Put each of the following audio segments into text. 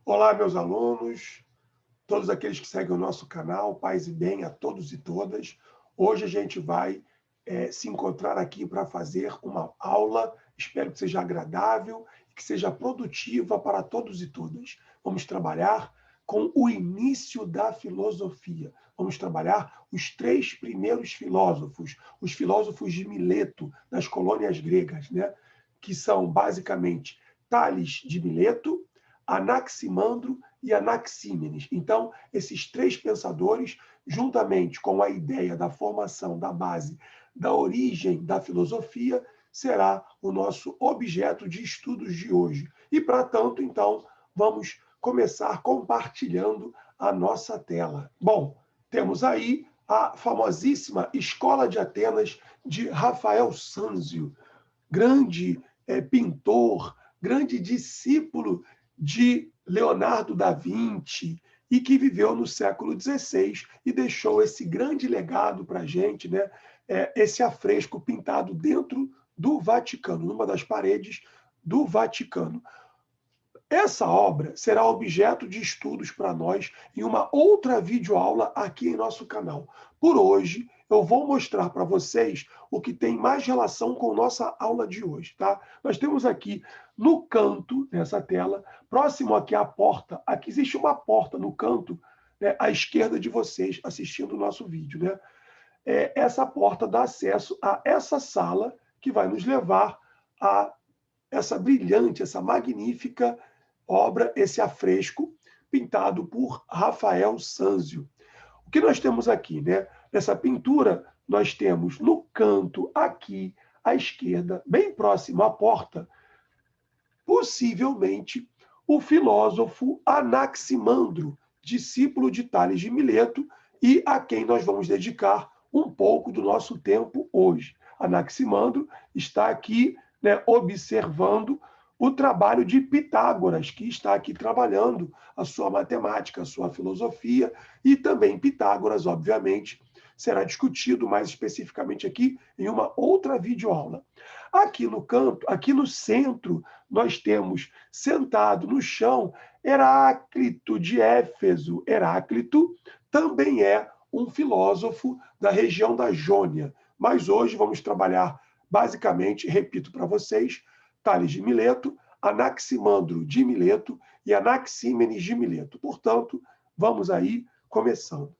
Olá, meus alunos, todos aqueles que seguem o nosso canal, paz e bem a todos e todas. Hoje a gente vai se encontrar aqui para fazer uma aula, espero que seja agradável e que seja produtiva para todos e todas. Vamos trabalhar com o início da filosofia. Vamos trabalhar os três primeiros filósofos, os filósofos de Mileto, das colônias gregas, né? Que são basicamente Tales de Mileto, Anaximandro e Anaxímenes. Então, esses três pensadores, juntamente com a ideia da formação da base da origem da filosofia, será o nosso objeto de estudos de hoje. E, para tanto, então, vamos começar compartilhando a nossa tela. Bom, temos aí a famosíssima Escola de Atenas de Rafael Sanzio, grande pintor, grande discípulo de Leonardo da Vinci, e que viveu no século XVI e deixou esse grande legado para a gente, né? Esse afresco pintado dentro do Vaticano, numa das paredes do Vaticano. Essa obra será objeto de estudos para nós em uma outra videoaula aqui em nosso canal. Por hoje, eu vou mostrar para vocês o que tem mais relação com nossa aula de hoje, tá? Nós temos aqui no canto dessa tela, próximo aqui à porta, aqui existe uma porta no canto, né, à esquerda de vocês assistindo o nosso vídeo, né? Essa porta dá acesso a essa sala que vai nos levar a essa brilhante, essa magnífica obra, esse afresco pintado por Rafael Sanzio. O que nós temos aqui, né? Nessa pintura, nós temos no canto aqui à esquerda, bem próximo à porta, possivelmente o filósofo Anaximandro, discípulo de Tales de Mileto e a quem nós vamos dedicar um pouco do nosso tempo hoje. Anaximandro está aqui, né, observando o trabalho de Pitágoras, que está aqui trabalhando a sua matemática, a sua filosofia, e também Pitágoras, obviamente, será discutido mais especificamente aqui em uma outra videoaula. Aqui no canto, aqui no centro, nós temos sentado no chão Heráclito de Éfeso. Heráclito também é um filósofo da região da Jônia, mas hoje vamos trabalhar basicamente, repito para vocês, Tales de Mileto, Anaximandro de Mileto e Anaxímenes de Mileto. Portanto, vamos aí começando.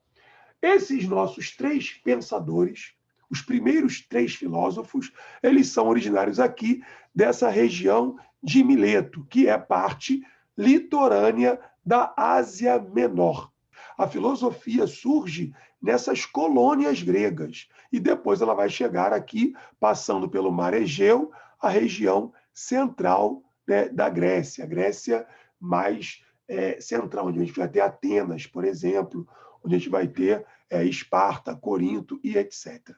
Esses nossos três pensadores, os primeiros três filósofos, eles são originários aqui dessa região de Mileto, que é parte litorânea da Ásia Menor. A filosofia surge nessas colônias gregas e depois ela vai chegar aqui, passando pelo Mar Egeu, a região central, né, da Grécia, a Grécia mais central, onde a gente vai ter Atenas, por exemplo, onde a gente vai ter Esparta, Corinto e etc.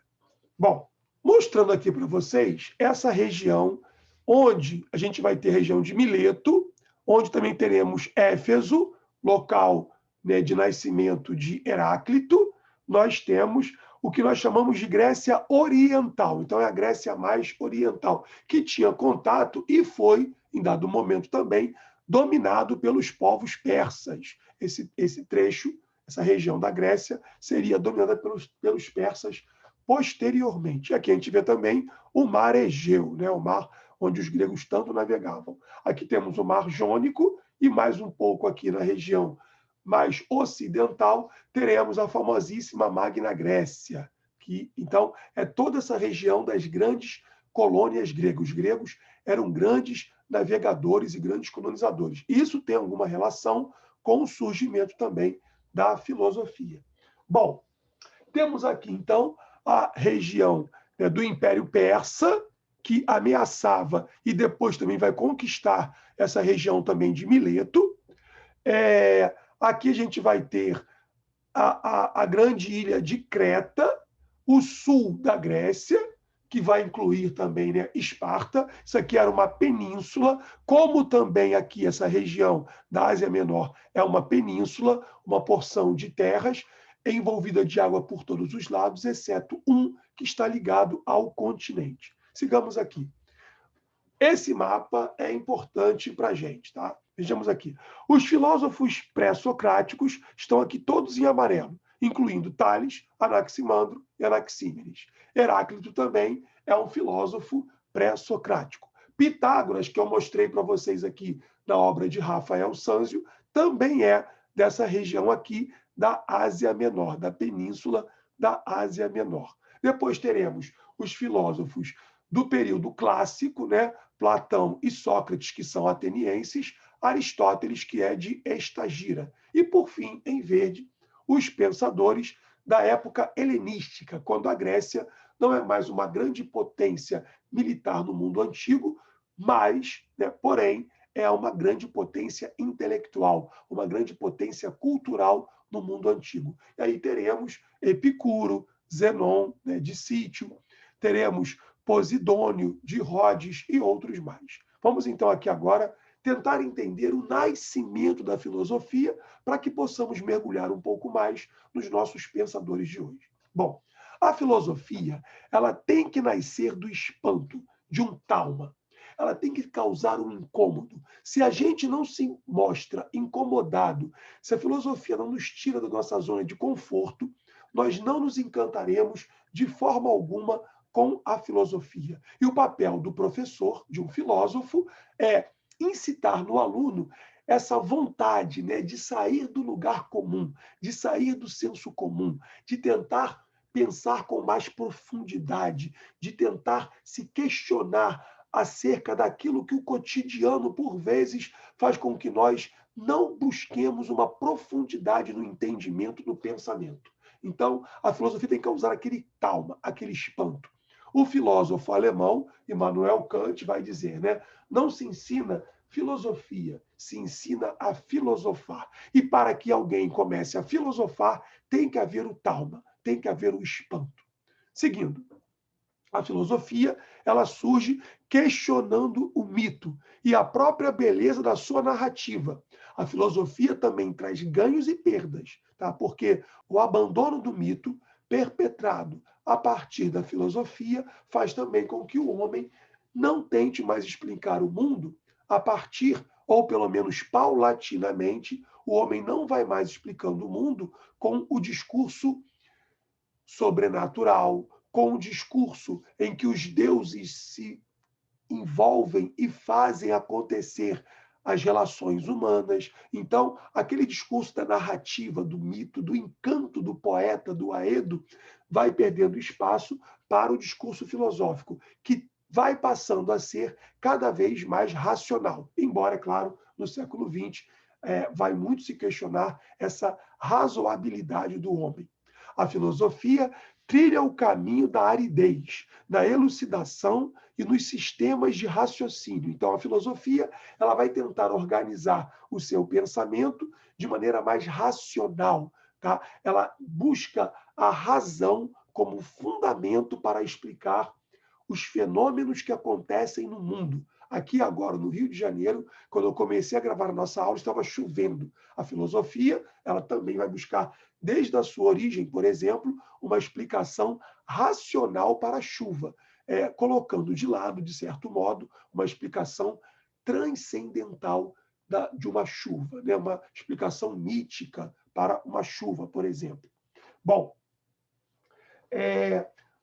Bom, mostrando aqui para vocês essa região, onde a gente vai ter a região de Mileto, onde também teremos Éfeso, local, né, de nascimento de Heráclito. Nós temos o que nós chamamos de Grécia Oriental. Então, é a Grécia mais oriental, que tinha contato e foi, em dado momento também, dominado pelos povos persas. Esse trecho, essa região da Grécia, seria dominada pelos persas posteriormente. Aqui a gente vê também o Mar Egeu, né? O mar onde os gregos tanto navegavam. Aqui temos o Mar Jônico e mais um pouco aqui na região mais ocidental, teremos a famosíssima Magna Grécia, que, então, é toda essa região das grandes colônias gregas. Os gregos eram grandes navegadores e grandes colonizadores. Isso tem alguma relação com o surgimento também da filosofia. Bom, temos aqui, então, a região, né, do Império Persa, que ameaçava e depois também vai conquistar essa região também de Mileto. Aqui a gente vai ter a grande ilha de Creta, o sul da Grécia, que vai incluir também, né, Esparta. Isso aqui era uma península, como também aqui essa região da Ásia Menor é uma península, uma porção de terras envolvida de água por todos os lados, exceto um que está ligado ao continente. Sigamos aqui. Esse mapa é importante para a gente, tá? Vejamos aqui. Os filósofos pré-socráticos estão aqui todos em amarelo, incluindo Tales, Anaximandro e Anaxímenes. Heráclito também é um filósofo pré-socrático. Pitágoras, que eu mostrei para vocês aqui na obra de Rafael Sanzio, também é dessa região aqui da Ásia Menor, da península da Ásia Menor. Depois teremos os filósofos do período clássico, né? Platão e Sócrates, que são atenienses, Aristóteles, que é de Estagira. E, por fim, em verde, os pensadores da época helenística, quando a Grécia não é mais uma grande potência militar no mundo antigo, mas, né, porém, é uma grande potência intelectual, uma grande potência cultural no mundo antigo. E aí teremos Epicuro, Zenon, né, de Sítio, teremos Posidônio, de Rhodes e outros mais. Vamos então aqui agora tentar entender o nascimento da filosofia para que possamos mergulhar um pouco mais nos nossos pensadores de hoje. Bom, a filosofia, ela tem que nascer do espanto, de um trauma. Ela tem que causar um incômodo. Se a gente não se mostra incomodado, se a filosofia não nos tira da nossa zona de conforto, nós não nos encantaremos de forma alguma com a filosofia. E o papel do professor, de um filósofo, é incitar no aluno essa vontade, né, de sair do lugar comum, de sair do senso comum, de tentar pensar com mais profundidade, de tentar se questionar acerca daquilo que o cotidiano, por vezes, faz com que nós não busquemos uma profundidade no entendimento, no pensamento. Então, a filosofia tem que causar aquele trauma, aquele espanto. O filósofo alemão, Immanuel Kant, vai dizer, né? Não se ensina filosofia, se ensina a filosofar. E para que alguém comece a filosofar, tem que haver o trauma, tem que haver o espanto. Seguindo, a filosofia, ela surge questionando o mito e a própria beleza da sua narrativa. A filosofia também traz ganhos e perdas, tá? Porque o abandono do mito, perpetrado a partir da filosofia, faz também com que o homem não tente mais explicar o mundo a partir, ou pelo menos paulatinamente, o homem não vai mais explicando o mundo com o discurso sobrenatural, com um discurso em que os deuses se envolvem e fazem acontecer as relações humanas. Então, aquele discurso da narrativa, do mito, do encanto do poeta, do aedo, vai perdendo espaço para o discurso filosófico, que vai passando a ser cada vez mais racional. Embora, é claro, no século XX, vai muito se questionar essa razoabilidade do homem. A filosofia trilha o caminho da aridez, da elucidação e nos sistemas de raciocínio. Então, a filosofia, ela vai tentar organizar o seu pensamento de maneira mais racional, tá? Ela busca a razão como fundamento para explicar os fenômenos que acontecem no mundo. Aqui agora, no Rio de Janeiro, quando eu comecei a gravar a nossa aula, estava chovendo. A filosofia, ela também vai buscar, desde a sua origem, por exemplo, uma explicação racional para a chuva, colocando de lado, de certo modo, uma explicação transcendental de uma chuva, né? Uma explicação mítica para uma chuva, por exemplo. Bom,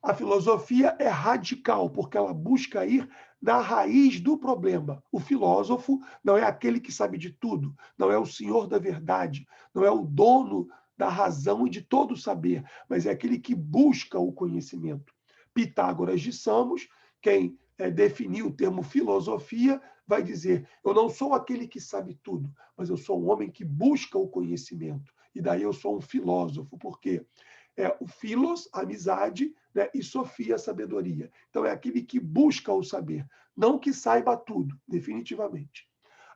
a filosofia é radical, porque ela busca ir na raiz do problema. O filósofo não é aquele que sabe de tudo, não é o senhor da verdade, não é o dono da razão e de todo o saber, mas é aquele que busca o conhecimento. Pitágoras de Samos, quem definiu o termo filosofia, vai dizer: eu não sou aquele que sabe tudo, mas eu sou um homem que busca o conhecimento. E daí eu sou um filósofo, porque o philos, amizade, né? E sofia, sabedoria. Então, é aquele que busca o saber, não que saiba tudo, definitivamente.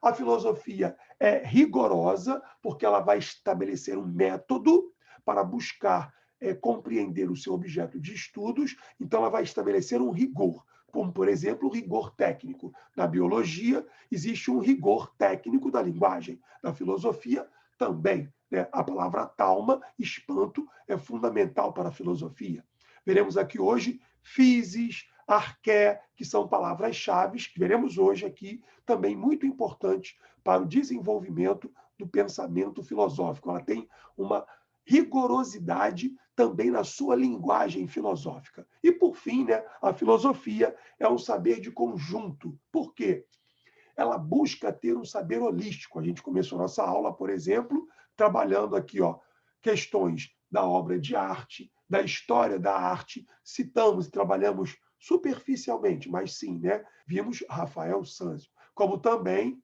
A filosofia é rigorosa, porque ela vai estabelecer um método para buscar compreender o seu objeto de estudos, então ela vai estabelecer um rigor, como, por exemplo, o rigor técnico. Na biologia, existe um rigor técnico da linguagem. Na filosofia, também. A palavra tauma, espanto, é fundamental para a filosofia. Veremos aqui hoje physis, arqué, que são palavras-chave que veremos hoje aqui, também muito importantes para o desenvolvimento do pensamento filosófico. Ela tem uma rigorosidade também na sua linguagem filosófica. E, por fim, né, a filosofia é um saber de conjunto. Por quê? Ela busca ter um saber holístico. A gente começou nossa aula, por exemplo, trabalhando aqui questões da obra de arte, da história da arte, citamos e trabalhamos superficialmente, mas sim, né? Vimos Rafael Sanzio, como também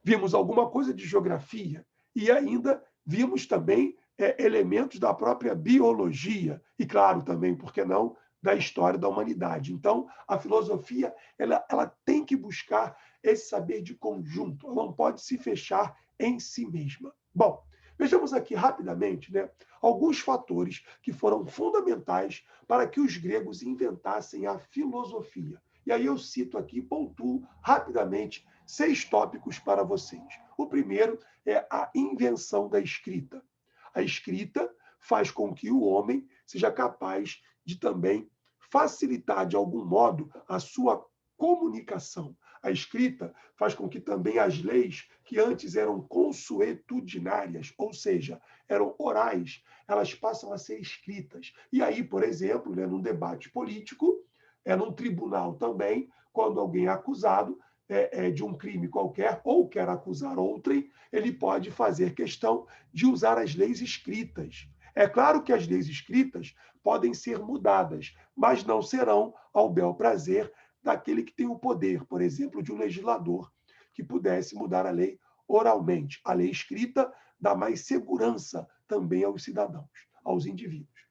vimos alguma coisa de geografia e ainda vimos também elementos da própria biologia e, claro, também, por que não, da história da humanidade. Então, a filosofia ela tem que buscar esse saber de conjunto, ela não pode se fechar em si mesma. Bom, vejamos aqui rapidamente, né, alguns fatores que foram fundamentais para que os gregos inventassem a filosofia. E aí eu cito aqui, pontuo rapidamente 6 tópicos para vocês. O primeiro é a invenção da escrita. A escrita faz com que o homem seja capaz de também facilitar, de algum modo, a sua comunicação. A escrita faz com que também as leis, que antes eram consuetudinárias, ou seja, eram orais, elas passam a ser escritas. E aí, por exemplo, né, num debate político, num tribunal também, quando alguém é acusado de um crime qualquer ou quer acusar outrem, ele pode fazer questão de usar as leis escritas. É claro que as leis escritas podem ser mudadas, mas não serão ao bel prazer daquele que tem o poder, por exemplo, de um legislador que pudesse mudar a lei oralmente. A lei escrita dá mais segurança também aos cidadãos, aos indivíduos.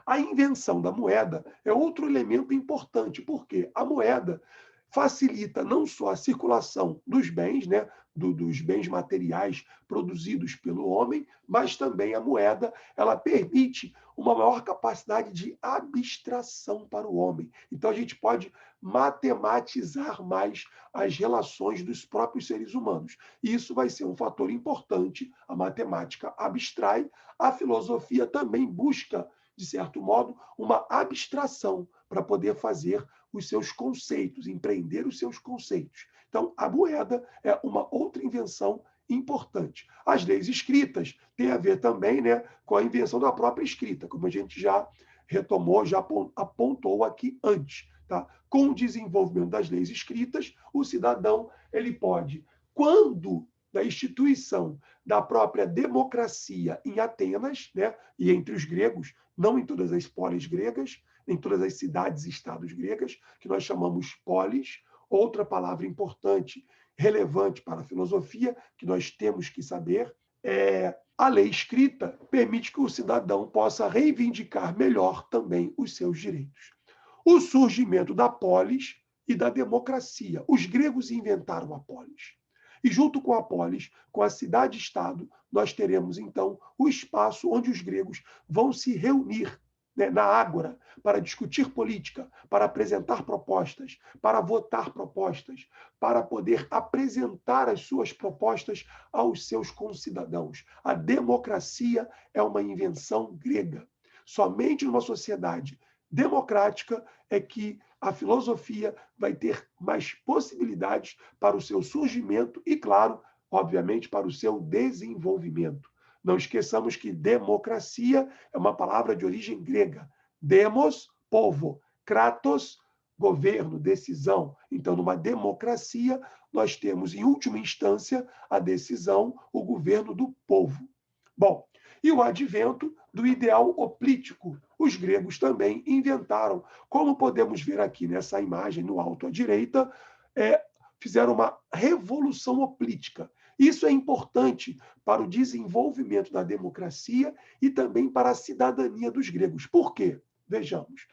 A invenção da moeda é outro elemento importante, porque a moeda facilita não só a circulação dos bens, né, dos bens materiais produzidos pelo homem, mas também a moeda, ela permite uma maior capacidade de abstração para o homem. Então a gente pode matematizar mais as relações dos próprios seres humanos. E isso vai ser um fator importante. A matemática abstrai, a filosofia também busca, de certo modo, uma abstração para poder fazer os seus conceitos, empreender os seus conceitos. Então, a moeda é uma outra invenção importante. As leis escritas têm a ver também, né, com a invenção da própria escrita, como a gente já retomou, já apontou aqui antes. Tá? Com o desenvolvimento das leis escritas, o cidadão ele pode, quando da instituição da própria democracia em Atenas, né, e entre os gregos, não em todas as polis gregas, em todas as cidades e estados gregas, que nós chamamos polis. Outra palavra importante, relevante para a filosofia, que nós temos que saber, é a lei escrita permite que o cidadão possa reivindicar melhor também os seus direitos. O surgimento da polis e da democracia. Os gregos inventaram a polis. E junto com a polis, com a cidade-estado, nós teremos então o espaço onde os gregos vão se reunir, né, na ágora, para discutir política, para apresentar propostas, para votar propostas, para poder apresentar as suas propostas aos seus concidadãos. A democracia é uma invenção grega. Somente numa sociedade democrática é que a filosofia vai ter mais possibilidades para o seu surgimento e, claro, obviamente, para o seu desenvolvimento. Não esqueçamos que democracia é uma palavra de origem grega. Demos, povo. Kratos, governo, decisão. Então, numa democracia, nós temos, em última instância, a decisão, o governo do povo. Bom, e o advento do ideal hoplítico. Os gregos também inventaram, como podemos ver aqui nessa imagem no alto à direita, fizeram uma revolução hoplítica. Isso é importante para o desenvolvimento da democracia e também para a cidadania dos gregos. Por quê? Vejamos.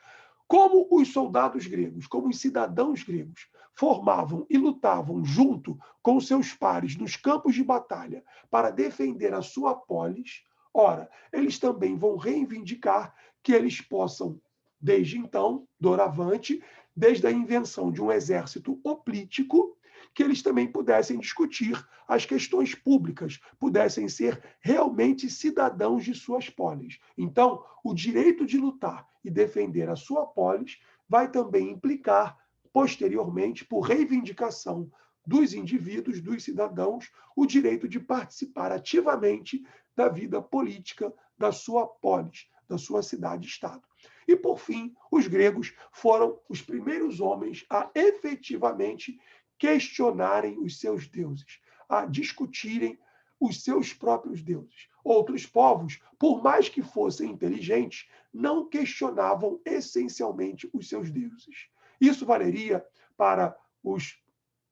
Como os soldados gregos, como os cidadãos gregos, formavam e lutavam junto com seus pares nos campos de batalha para defender a sua polis, ora, eles também vão reivindicar que eles possam, desde então, doravante, desde a invenção de um exército hoplítico, que eles também pudessem discutir as questões públicas, pudessem ser realmente cidadãos de suas polis. Então, o direito de lutar e defender a sua polis vai também implicar, posteriormente, por reivindicação dos indivíduos, dos cidadãos, o direito de participar ativamente da vida política da sua polis, da sua cidade-estado. E, por fim, os gregos foram os primeiros homens a efetivamente questionarem os seus deuses, a discutirem os seus próprios deuses. Outros povos, por mais que fossem inteligentes, não questionavam essencialmente os seus deuses. Isso valeria para os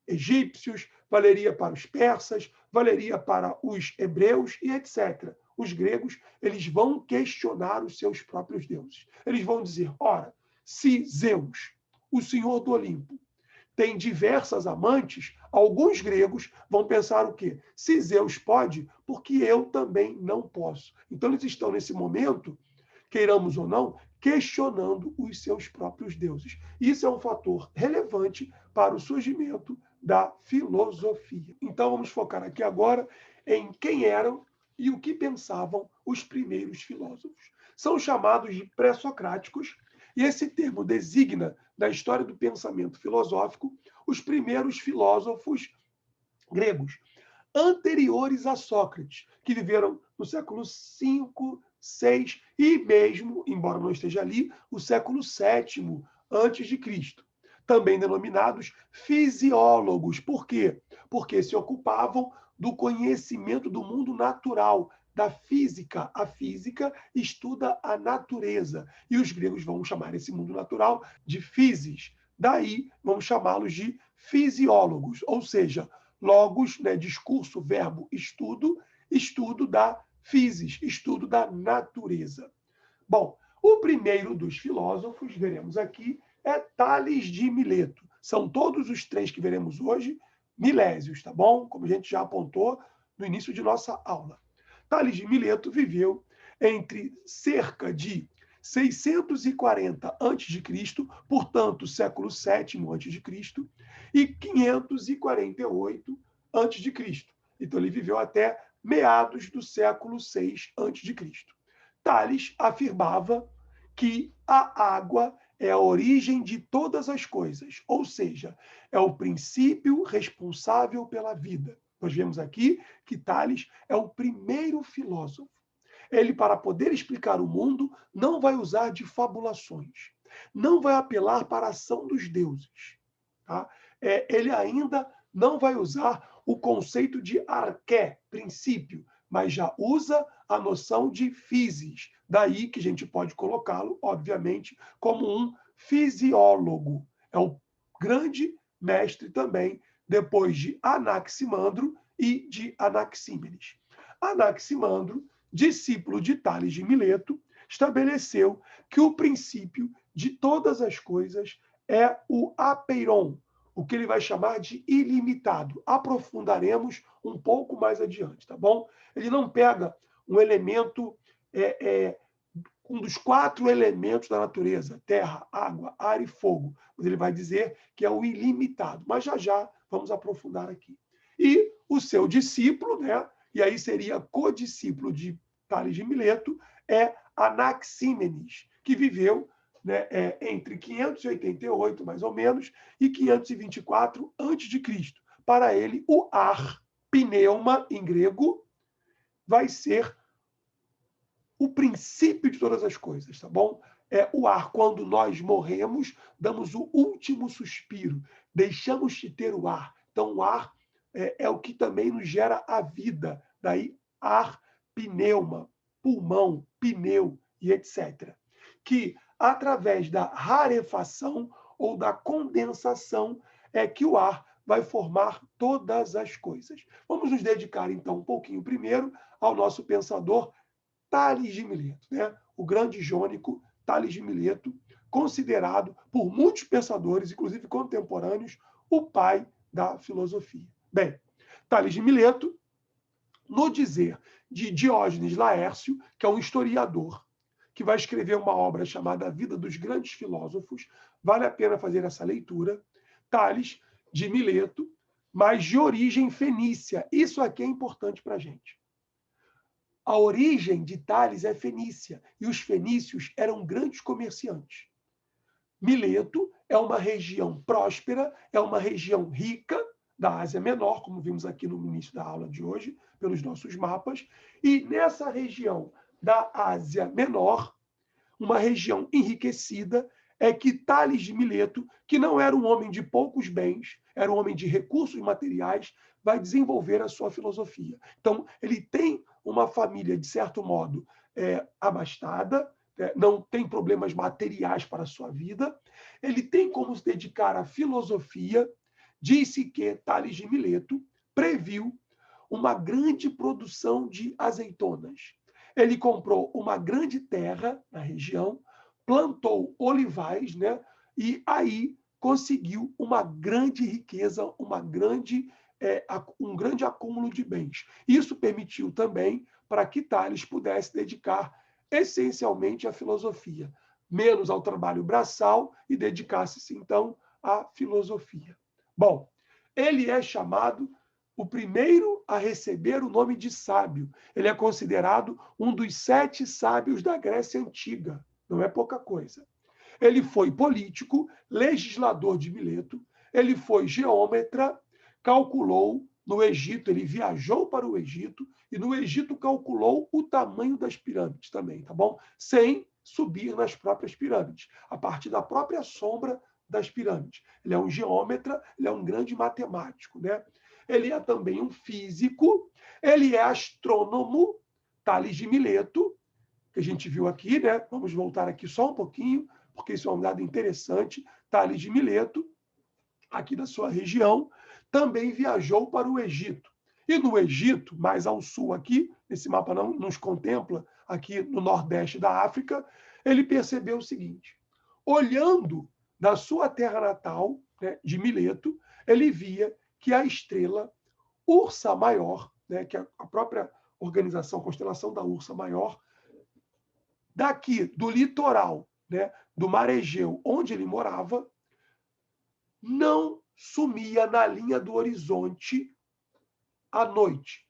egípcios, valeria para os persas, valeria para os hebreus e etc. Os gregos, eles vão questionar os seus próprios deuses. Eles vão dizer, ora, se Zeus, o senhor do Olimpo, tem diversas amantes, alguns gregos vão pensar o quê? Se Zeus pode, porque eu também não posso. Então, eles estão nesse momento, queiramos ou não, questionando os seus próprios deuses. Isso é um fator relevante para o surgimento da filosofia. Então, vamos focar aqui agora em quem eram e o que pensavam os primeiros filósofos. São chamados de pré-socráticos, e esse termo designa, na história do pensamento filosófico, os primeiros filósofos gregos, anteriores a Sócrates, que viveram no século V, VI e mesmo, embora não esteja ali, o século VII antes de Cristo. Também denominados fisiólogos. Por quê? Porque se ocupavam do conhecimento do mundo natural, da física. A física estuda a natureza. E os gregos vão chamar esse mundo natural de physis. Daí, vamos chamá-los de fisiólogos, ou seja, logos, né, discurso, verbo, estudo, estudo da physis, estudo da natureza. Bom, o primeiro dos filósofos, veremos aqui, é Tales de Mileto. São todos os três que veremos hoje milésios, tá bom? Como a gente já apontou no início de nossa aula. Tales de Mileto viveu entre cerca de 640 a.C., portanto, século VII a.C., e 548 a.C. Então, ele viveu até meados do século VI a.C. Tales afirmava que a água é a origem de todas as coisas, ou seja, é o princípio responsável pela vida. Nós vemos aqui que Tales é o primeiro filósofo. Ele, para poder explicar o mundo, não vai usar de fabulações, não vai apelar para a ação dos deuses. Tá? Ele ainda não vai usar o conceito de arqué, princípio, mas já usa a noção de physis. Daí que a gente pode colocá-lo, obviamente, como um fisiólogo. É o grande mestre também, depois de Anaximandro e de Anaxímenes. Anaximandro, discípulo de Tales de Mileto, estabeleceu que o princípio de todas as coisas é o apeiron, o que ele vai chamar de ilimitado. Aprofundaremos um pouco mais adiante, tá bom? Ele não pega um elemento, um dos 4 elementos da natureza, terra, água, ar e fogo, mas ele vai dizer que é o ilimitado. Mas já já vamos aprofundar aqui. E o seu discípulo, né, e aí seria codiscípulo de Tales de Mileto, é Anaxímenes, que viveu, né, entre 588, mais ou menos, e 524 a.C. Para ele, o ar, pneuma em grego, vai ser o princípio de todas as coisas, tá bom? O ar, quando nós morremos, damos o último suspiro, deixamos de ter o ar. Então, o ar é o que também nos gera a vida. Daí, ar, pneuma, pulmão, pneu e etc. Que, através da rarefação ou da condensação, é que o ar vai formar todas as coisas. Vamos nos dedicar, então, um pouquinho primeiro ao nosso pensador Tales de Mileto, né? O grande jônico Tales de Mileto, considerado por muitos pensadores, inclusive contemporâneos, o pai da filosofia. Bem, Tales de Mileto, no dizer de Diógenes Laércio, que é um historiador, que vai escrever uma obra chamada A Vida dos Grandes Filósofos, vale a pena fazer essa leitura, Tales de Mileto, mas de origem fenícia. Isso aqui é importante para a gente. A origem de Tales é fenícia, e os fenícios eram grandes comerciantes. Mileto é uma região próspera, é uma região rica da Ásia Menor, como vimos aqui no início da aula de hoje, pelos nossos mapas. E nessa região da Ásia Menor, uma região enriquecida, é que Tales de Mileto, que não era um homem de poucos bens, era um homem de recursos materiais, vai desenvolver a sua filosofia. Então, ele tem uma família, de certo modo, abastada, não tem problemas materiais para a sua vida, ele tem como se dedicar à filosofia. Disse que Tales de Mileto previu uma grande produção de azeitonas. Ele comprou uma grande terra na região, plantou olivais, né? E aí conseguiu uma grande riqueza, um grande acúmulo de bens. Isso permitiu também para que Tales pudesse dedicar essencialmente à filosofia, menos ao trabalho braçal e dedicasse-se então à filosofia. Bom, ele é chamado o primeiro a receber o nome de sábio. Ele é considerado um dos 7 sábios da Grécia Antiga. Não é pouca coisa. Ele foi político, legislador de Mileto, ele foi geômetra, calculou no Egito, ele viajou para o Egito e no Egito calculou o tamanho das pirâmides também, tá bom? Sem subir nas próprias pirâmides, a partir da própria sombra das pirâmides. Ele é um geômetra, ele é um grande matemático, né? Ele é também um físico, ele é astrônomo, Tales de Mileto, que a gente viu aqui, né? Vamos voltar aqui só um pouquinho, porque isso é um dado interessante. Tales de Mileto, aqui da sua região, também viajou para o Egito. E no Egito, mais ao sul aqui, esse mapa não nos contempla, aqui no nordeste da África, ele percebeu o seguinte: olhando da sua terra natal, né, de Mileto, ele via que a estrela Ursa Maior, né, que é a própria organização, constelação da Ursa Maior, daqui do litoral, né, do Mar Egeu, onde ele morava, não sumia na linha do horizonte à noite.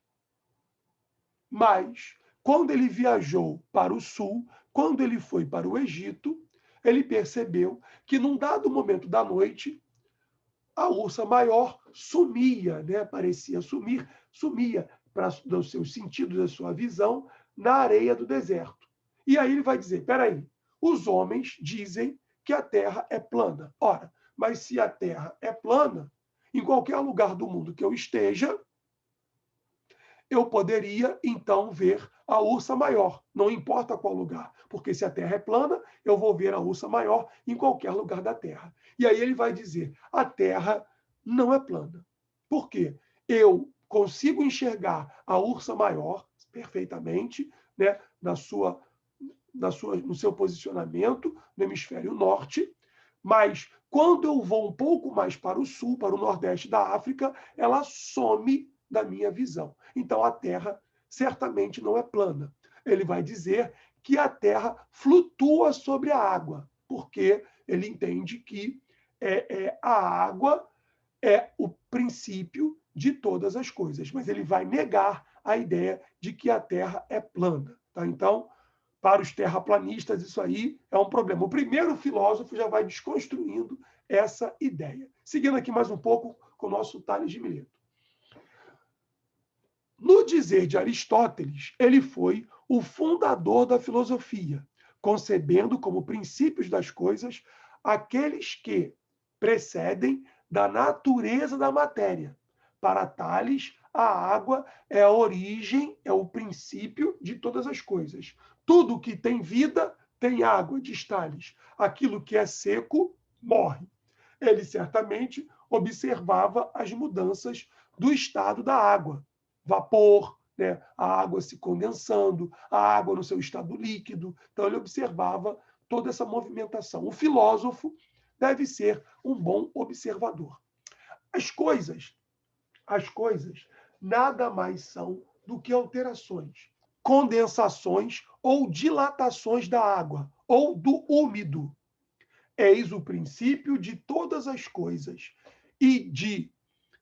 Mas, quando ele viajou para o sul, quando ele foi para o Egito, ele percebeu que, num dado momento da noite, a ursa maior sumia, né? Parecia sumia dos seus sentidos, da sua visão, na areia do deserto. E aí ele vai dizer, peraí, os homens dizem que a Terra é plana. Ora, mas se a Terra é plana, em qualquer lugar do mundo que eu esteja, eu poderia, então, ver a ursa maior, não importa qual lugar, porque se a Terra é plana, eu vou ver a ursa maior em qualquer lugar da Terra. E aí ele vai dizer, a Terra não é plana. Por quê? Eu consigo enxergar a ursa maior perfeitamente, né, no seu posicionamento no hemisfério norte, mas quando eu vou um pouco mais para o sul, para o nordeste da África, ela some da minha visão. Então a Terra certamente não é plana. Ele vai dizer que a Terra flutua sobre a água, porque ele entende que a água é o princípio de todas as coisas, mas ele vai negar a ideia de que a Terra é plana. Tá? Então, para os terraplanistas, isso aí é um problema. O primeiro filósofo já vai desconstruindo essa ideia. Seguindo aqui mais um pouco com o nosso Tales de Mileto. No dizer de Aristóteles, ele foi o fundador da filosofia, concebendo como princípios das coisas aqueles que precedem da natureza da matéria. Para Tales, a água é a origem, é o princípio de todas as coisas. Tudo que tem vida tem água, diz Tales. Aquilo que é seco morre. Ele certamente observava as mudanças do estado da água. Vapor, né? A água se condensando, a água no seu estado líquido. Então, ele observava toda essa movimentação. O filósofo deve ser um bom observador. As coisas nada mais são do que alterações, condensações ou dilatações da água ou do úmido. Eis o princípio de todas as coisas e de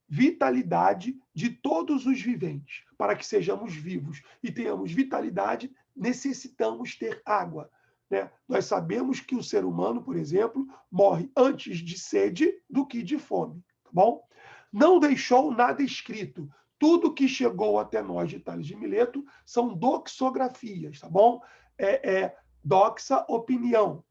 vitalidade de todos os viventes. Para que sejamos vivos e tenhamos vitalidade, necessitamos ter água. né? Nós sabemos que o ser humano, por exemplo, morre antes de sede do que de fome, tá bom? Não deixou nada escrito. Tudo que chegou até nós de Tales de Mileto são doxografias, tá bom? Doxa, opinião.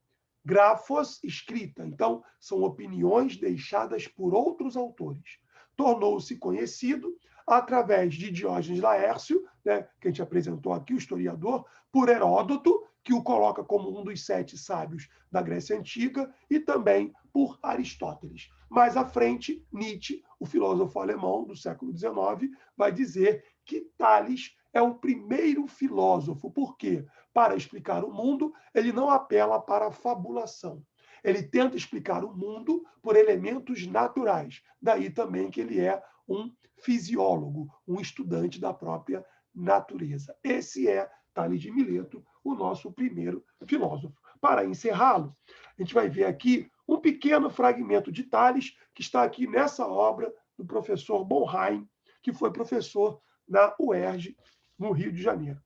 Grafos, escrita. Então, são opiniões deixadas por outros autores. Tornou-se conhecido através de Diógenes Laércio, né, que a gente apresentou aqui, o historiador, por Heródoto, que o coloca como um dos 7 sábios da Grécia Antiga, e também por Aristóteles. Mais à frente, Nietzsche, o filósofo alemão do século XIX, vai dizer que Tales é o primeiro filósofo. Por quê? Para explicar o mundo, ele não apela para a fabulação. Ele tenta explicar o mundo por elementos naturais. Daí também que ele é um fisiólogo, um estudante da própria natureza. Esse é Tales de Mileto, o nosso primeiro filósofo. Para encerrá-lo, a gente vai ver aqui um pequeno fragmento de Tales, que está aqui nessa obra do professor Bonheim, que foi professor na UERJ, no Rio de Janeiro.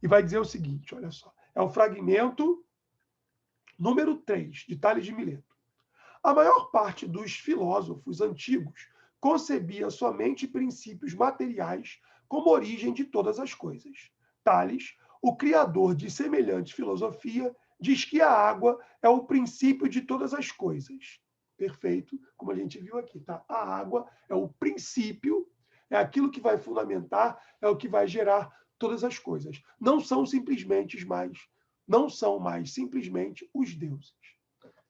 E vai dizer o seguinte, olha só, é o fragmento número 3 de Tales de Mileto. A maior parte dos filósofos antigos concebia somente princípios materiais como origem de todas as coisas. Tales, o criador de semelhante filosofia, diz que a água é o princípio de todas as coisas. Perfeito, como a gente viu aqui, tá? A água é o princípio, é aquilo que vai fundamentar, é o que vai gerar todas as coisas. Não são mais simplesmente os deuses.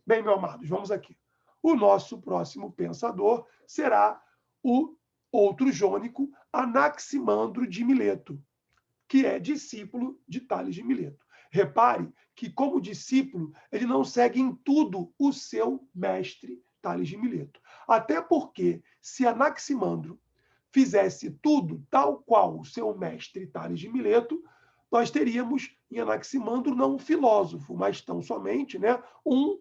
Bem, meus amados, vamos aqui. O nosso próximo pensador será o outro jônico, Anaximandro de Mileto, que é discípulo de Tales de Mileto. Repare que, como discípulo, ele não segue em tudo o seu mestre Tales de Mileto. Até porque, se Anaximandro fizesse tudo tal qual o seu mestre Tales de Mileto, nós teríamos em Anaximandro não um filósofo, mas tão somente, né, um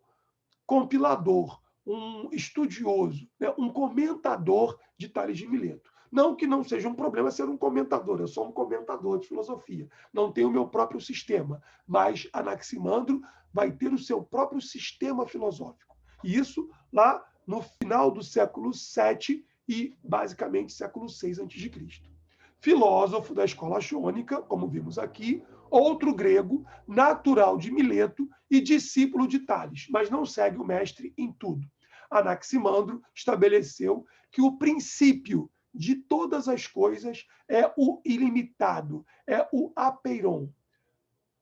compilador, um estudioso, né, um comentador de Tales de Mileto. Não que não seja um problema ser um comentador, eu sou um comentador de filosofia, não tenho o meu próprio sistema, mas Anaximandro vai ter o seu próprio sistema filosófico. E isso lá no final do século VII e basicamente século VI a.C. Filósofo da escola jônica, como vimos aqui, outro grego, natural de Mileto e discípulo de Tales, mas não segue o mestre em tudo. Anaximandro estabeleceu que o princípio de todas as coisas é o ilimitado, é o apeiron.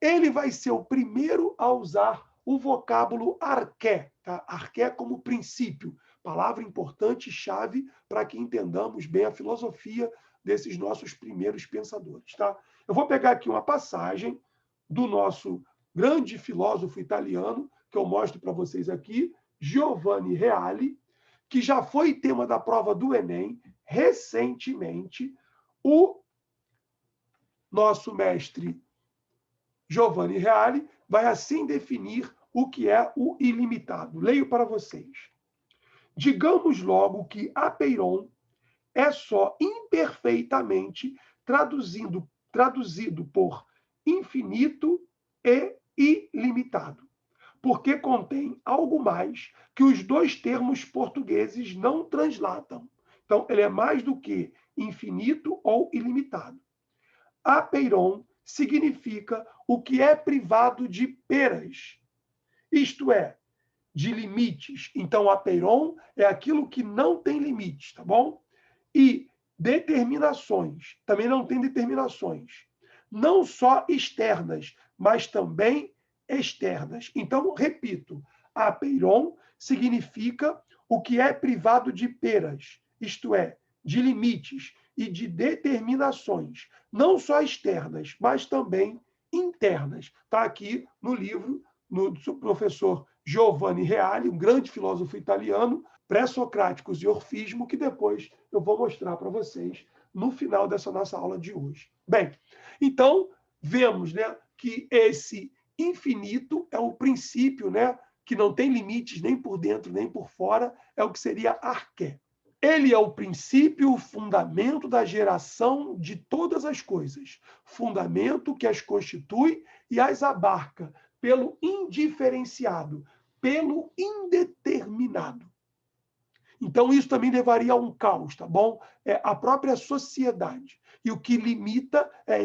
Ele vai ser o primeiro a usar o vocábulo arqué, tá? Arqué como princípio, palavra importante e chave para que entendamos bem a filosofia desses nossos primeiros pensadores, tá? Eu vou pegar aqui uma passagem do nosso grande filósofo italiano, que eu mostro para vocês aqui, Giovanni Reale, que já foi tema da prova do Enem recentemente. O nosso mestre Giovanni Reale vai assim definir o que é o ilimitado. Leio para vocês. Digamos logo que apeiron é só imperfeitamente traduzido por infinito e ilimitado, porque contém algo mais que os dois termos portugueses não translatam. Então, ele é mais do que infinito ou ilimitado. Apeiron significa o que é privado de peras, isto é, de limites. Então, apeiron é aquilo que não tem limites, tá bom? E determinações, também não tem determinações. Não só externas, mas também externas. Então, repito, apeiron significa o que é privado de peras, isto é, de limites e de determinações, não só externas, mas também internas. Está aqui no livro do professor Giovanni Reale, um grande filósofo italiano, pré-socráticos e orfismo, que depois eu vou mostrar para vocês no final dessa nossa aula de hoje. Bem, então, vemos, né, que esse infinito é o princípio, né, que não tem limites nem por dentro nem por fora, é o que seria arqué. Ele é o princípio, o fundamento da geração de todas as coisas, fundamento que as constitui e as abarca, pelo indiferenciado, pelo indeterminado. Então, isso também levaria a um caos, tá bom? É a própria sociedade. E o que limita é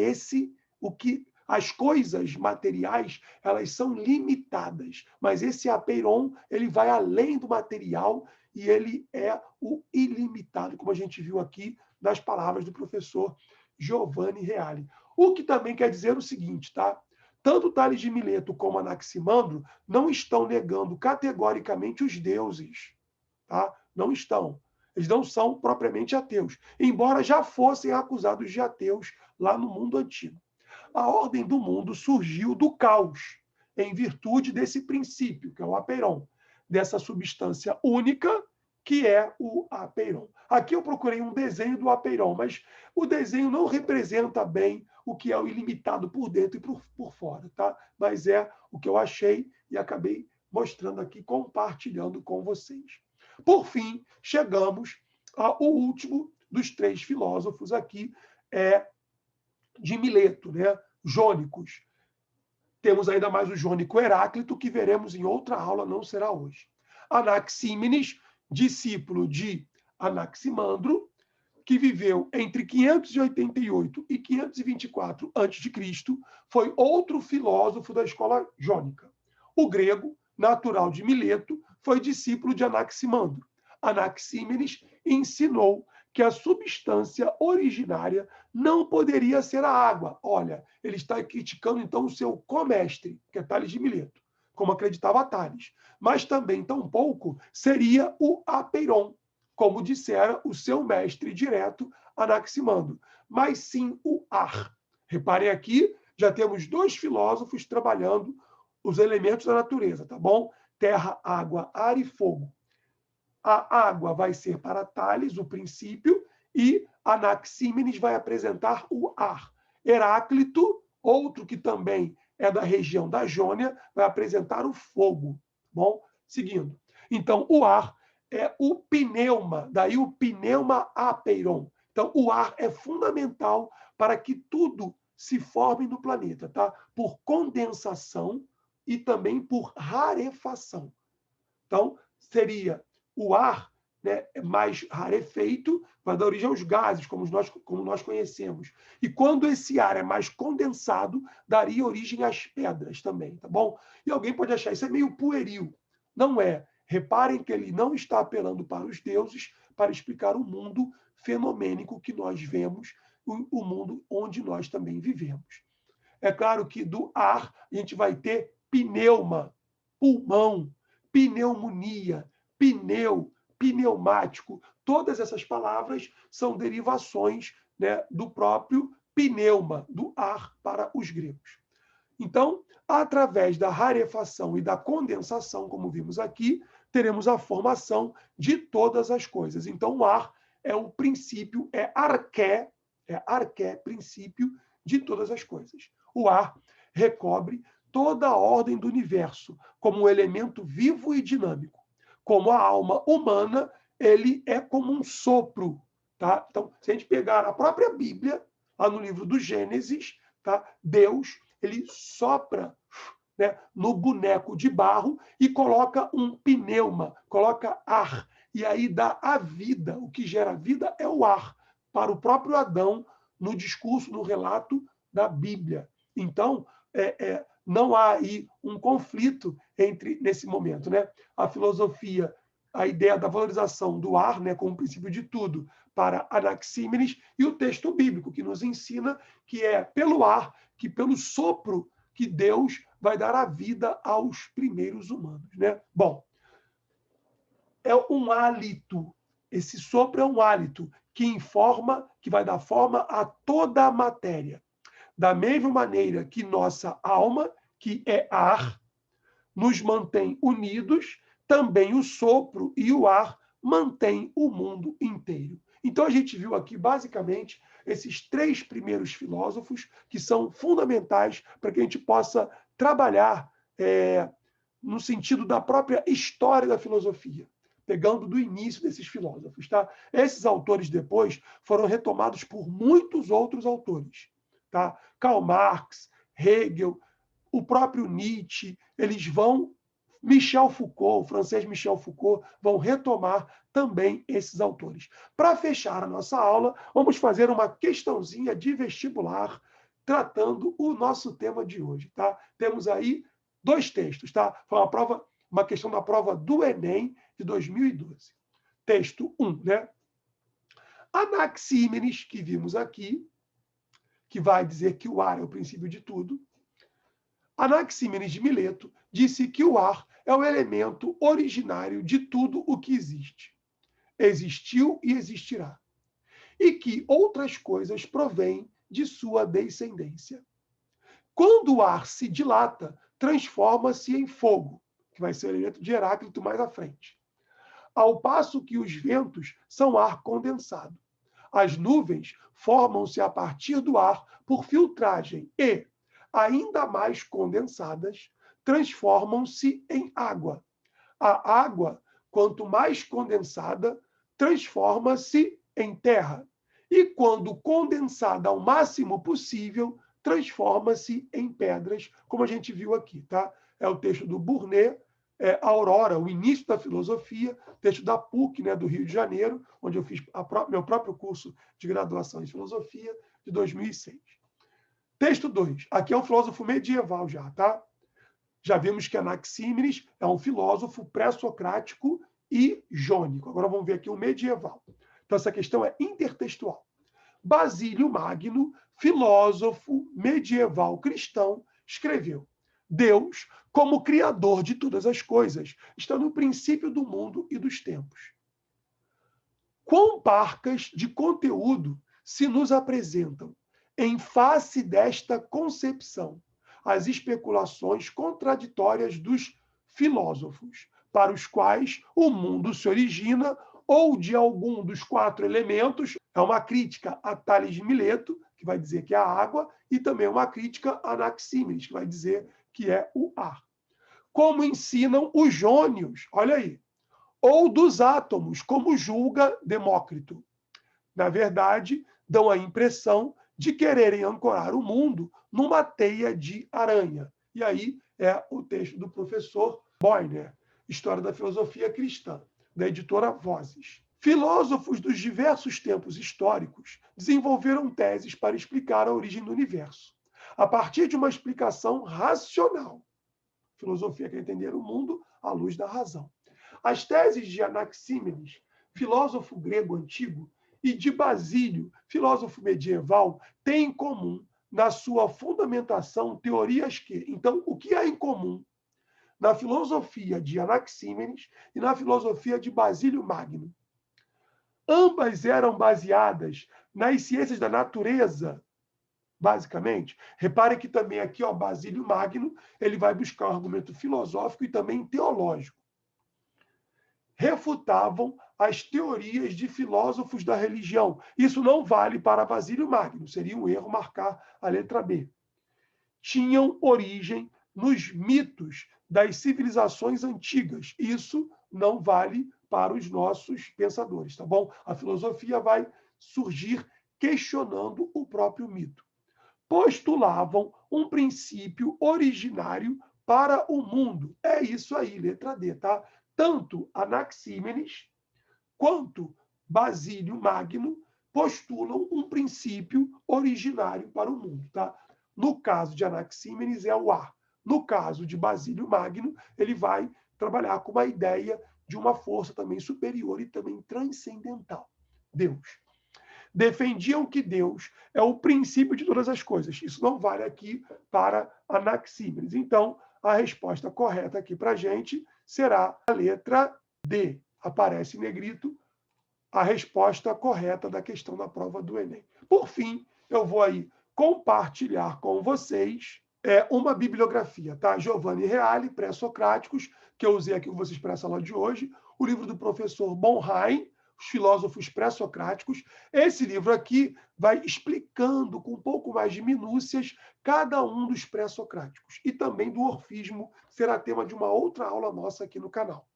as coisas materiais, elas são limitadas, mas esse apeiron, ele vai além do material e ele é o ilimitado, como a gente viu aqui nas palavras do professor Giovanni Reale. O que também quer dizer o seguinte, tá? Tanto Tales de Mileto como Anaximandro não estão negando categoricamente os deuses, tá? Não estão. Eles não são propriamente ateus, embora já fossem acusados de ateus lá no mundo antigo. A ordem do mundo surgiu do caos, em virtude desse princípio, que é o apeiron, dessa substância única, que é o apeiron. Aqui eu procurei um desenho do apeiron, mas o desenho não representa bem o que é o ilimitado por dentro e por fora, tá? Mas é o que eu achei e acabei mostrando aqui, compartilhando com vocês. Por fim, chegamos ao último dos três filósofos aqui, de Mileto, né? Jônicos. Temos ainda mais o jônico Heráclito, que veremos em outra aula, não será hoje. Anaxímenes, discípulo de Anaximandro, que viveu entre 588 e 524 a.C., foi outro filósofo da escola jônica. O grego, natural de Mileto, foi discípulo de Anaximandro. Anaxímenes ensinou que a substância originária não poderia ser a água. Olha, ele está criticando então o seu comestre, que é Tales de Mileto, como acreditava Tales. Mas também, tampouco, seria o apeiron, como dissera o seu mestre direto, Anaximandro, mas sim o ar. Reparem aqui, já temos dois filósofos trabalhando os elementos da natureza, tá bom? Terra, água, ar e fogo. A água vai ser para Tales, o princípio, e Anaxímenes vai apresentar o ar. Heráclito, outro que também é da região da Jônia, vai apresentar o fogo. Bom, seguindo. Então, o ar é o pneuma, daí o pneuma apeiron. Então, o ar é fundamental para que tudo se forme no planeta, tá? Por condensação e também por rarefação. Então, seria o ar, né, mais rarefeito, vai dar origem aos gases, como nós conhecemos. E quando esse ar é mais condensado, daria origem às pedras também, tá bom? E alguém pode achar isso é meio pueril. Não é. Reparem que ele não está apelando para os deuses para explicar o mundo fenomênico que nós vemos, o mundo onde nós também vivemos. É claro que do ar a gente vai ter pneuma, pulmão, pneumonia, pneu, pneumático. Todas essas palavras são derivações, né, do próprio pneuma, do ar para os gregos. Então, através da rarefação e da condensação, como vimos aqui, teremos a formação de todas as coisas. Então, o ar é o princípio, é arqué, princípio de todas as coisas. O ar recobre toda a ordem do universo como um elemento vivo e dinâmico. Como a alma humana, ele é como um sopro. Tá? Então, se a gente pegar a própria Bíblia, lá no livro do Gênesis, tá? Deus, ele sopra, né, no boneco de barro e coloca um pneuma, coloca ar. E aí dá a vida. O que gera vida é o ar. Para o próprio Adão, no discurso, no relato da Bíblia. Então, não há aí um conflito nesse momento, né? A filosofia, a ideia da valorização do ar, né, como princípio de tudo, para Anaxímenes, e o texto bíblico, que nos ensina que é pelo ar, que pelo sopro, que Deus vai dar a vida aos primeiros humanos, né? Bom, é um hálito. Esse sopro é um hálito que vai dar forma a toda a matéria. Da mesma maneira que nossa alma, que é ar, nos mantém unidos, também o sopro e o ar mantêm o mundo inteiro. Então a gente viu aqui, basicamente, esses três primeiros filósofos que são fundamentais para que a gente possa trabalhar no sentido da própria história da filosofia, pegando do início desses filósofos. Tá? Esses autores depois foram retomados por muitos outros autores. Tá? Karl Marx, Hegel, o próprio Nietzsche, eles vão, Michel Foucault, o francês Michel Foucault, vão retomar também esses autores. Para fechar a nossa aula, vamos fazer uma questãozinha de vestibular tratando o nosso tema de hoje, tá? Temos aí 2 textos, tá? Foi uma questão da prova do Enem de 2012. Texto 1, né? Anaxímenes, que vimos aqui, que vai dizer que o ar é o princípio de tudo. Anaxímenes de Mileto disse que o ar é o elemento originário de tudo o que existe. Existiu e existirá. E que outras coisas provêm de sua descendência. Quando o ar se dilata, transforma-se em fogo, que vai ser o elemento de Heráclito mais à frente. Ao passo que os ventos são ar condensado. As nuvens formam-se a partir do ar por filtragem e, ainda mais condensadas, transformam-se em água. A água, quanto mais condensada, transforma-se em terra. E quando condensada ao máximo possível, transforma-se em pedras, como a gente viu aqui, tá? É o texto do Burnet, Aurora, o início da filosofia, texto da PUC, né, do Rio de Janeiro, onde eu fiz meu próprio curso de graduação em filosofia, de 2006. Texto 2. Aqui é um filósofo medieval já, tá? Já vimos que Anaxímenes é um filósofo pré-socrático e jônico. Agora vamos ver aqui o medieval. Então essa questão é intertextual. Basílio Magno, filósofo medieval cristão, escreveu: Deus, como criador de todas as coisas, está no princípio do mundo e dos tempos. Quão parcas de conteúdo se nos apresentam, em face desta concepção, as especulações contraditórias dos filósofos, para os quais o mundo se origina ou de algum dos 4 elementos. É uma crítica a Tales de Mileto, que vai dizer que é a água, e também uma crítica a Anaxímenes, que vai dizer que é o ar. Como ensinam os jônios, olha aí, ou dos átomos, como julga Demócrito. Na verdade, dão a impressão de quererem ancorar o mundo numa teia de aranha. E aí é o texto do professor Boyner, História da Filosofia Cristã, da editora Vozes. Filósofos dos diversos tempos históricos desenvolveram teses para explicar a origem do universo, a partir de uma explicação racional. Filosofia quer entender o mundo à luz da razão. As teses de Anaxímenes, filósofo grego antigo, e de Basílio, filósofo medieval, têm em comum, na sua fundamentação, teorias que... Então, o que há em comum na filosofia de Anaxímenes e na filosofia de Basílio Magno? Ambas eram baseadas nas ciências da natureza, basicamente. Repare que também aqui, ó, Basílio Magno, ele vai buscar um argumento filosófico e também teológico. Refutavam as teorias de filósofos da religião. Isso não vale para Basílio Magno, seria um erro marcar a letra B. Tinham origem nos mitos das civilizações antigas. Isso não vale para os nossos pensadores, tá bom? A filosofia vai surgir questionando o próprio mito. Postulavam um princípio originário para o mundo. É isso aí, letra D, tá? Tanto Anaxímenes quanto Basílio Magno postulam um princípio originário para o mundo, tá? No caso de Anaxímenes é o ar. No caso de Basílio Magno, ele vai trabalhar com uma ideia de uma força também superior e também transcendental, Deus. Defendiam que Deus é o princípio de todas as coisas. Isso não vale aqui para Anaxímenes. Então, a resposta correta aqui para a gente será a letra D. Aparece em negrito a resposta correta da questão da prova do Enem. Por fim, eu vou aí compartilhar com vocês uma bibliografia, tá? Giovanni Reale, Pré-Socráticos, que eu usei aqui com vocês para essa aula de hoje, o livro do professor Bonheim, Os Filósofos Pré-Socráticos. Esse livro aqui vai explicando com um pouco mais de minúcias cada um dos pré-socráticos. E também do orfismo, será tema de uma outra aula nossa aqui no canal.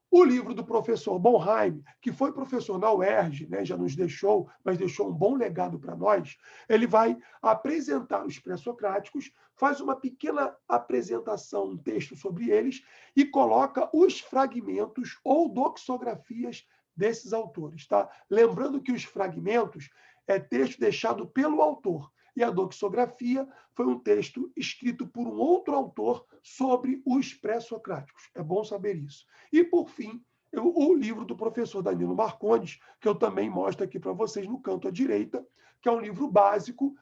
O livro do professor Bonheim, que foi professor na UERJ, né, já nos deixou, mas deixou um bom legado para nós, ele vai apresentar os pré-socráticos, faz uma pequena apresentação, um texto sobre eles, e coloca os fragmentos ou doxografias desses autores. Tá? Lembrando que os fragmentos é texto deixado pelo autor, e a doxografia foi um texto escrito por um outro autor sobre os pré-socráticos. É bom saber isso. E, por fim, o livro do professor Danilo Marcondes, que eu também mostro aqui para vocês no canto à direita, que é um livro básico,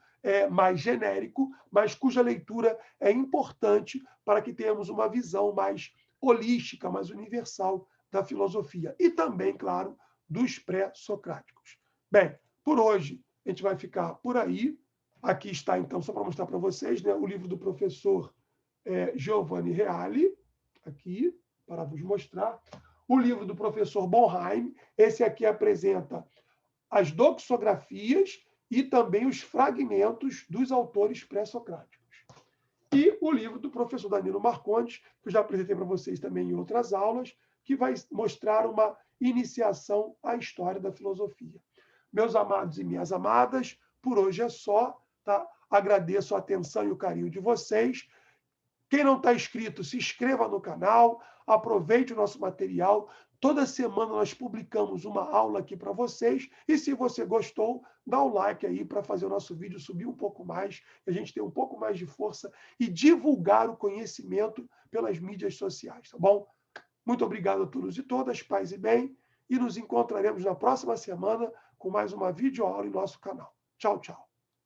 mais genérico, mas cuja leitura é importante para que tenhamos uma visão mais holística, mais universal da filosofia. E também, claro, dos pré-socráticos. Bem, por hoje a gente vai ficar por aí. Aqui está, então, só para mostrar para vocês, né, o livro do professor Giovanni Reale, aqui, para vos mostrar. O livro do professor Bonheim, esse aqui apresenta as doxografias e também os fragmentos dos autores pré-socráticos. E o livro do professor Danilo Marcondes, que eu já apresentei para vocês também em outras aulas, que vai mostrar uma iniciação à história da filosofia. Meus amados e minhas amadas, por hoje é só. Tá? Agradeço a atenção e o carinho de vocês. Quem não está inscrito, se inscreva no canal, aproveite o nosso material. Toda semana nós publicamos uma aula aqui para vocês. E se você gostou, dá um like aí para fazer o nosso vídeo subir um pouco mais, a gente ter um pouco mais de força e divulgar o conhecimento pelas mídias sociais, tá bom? Muito obrigado a todos e todas, paz e bem, e nos encontraremos na próxima semana com mais uma videoaula em nosso canal. Tchau, tchau.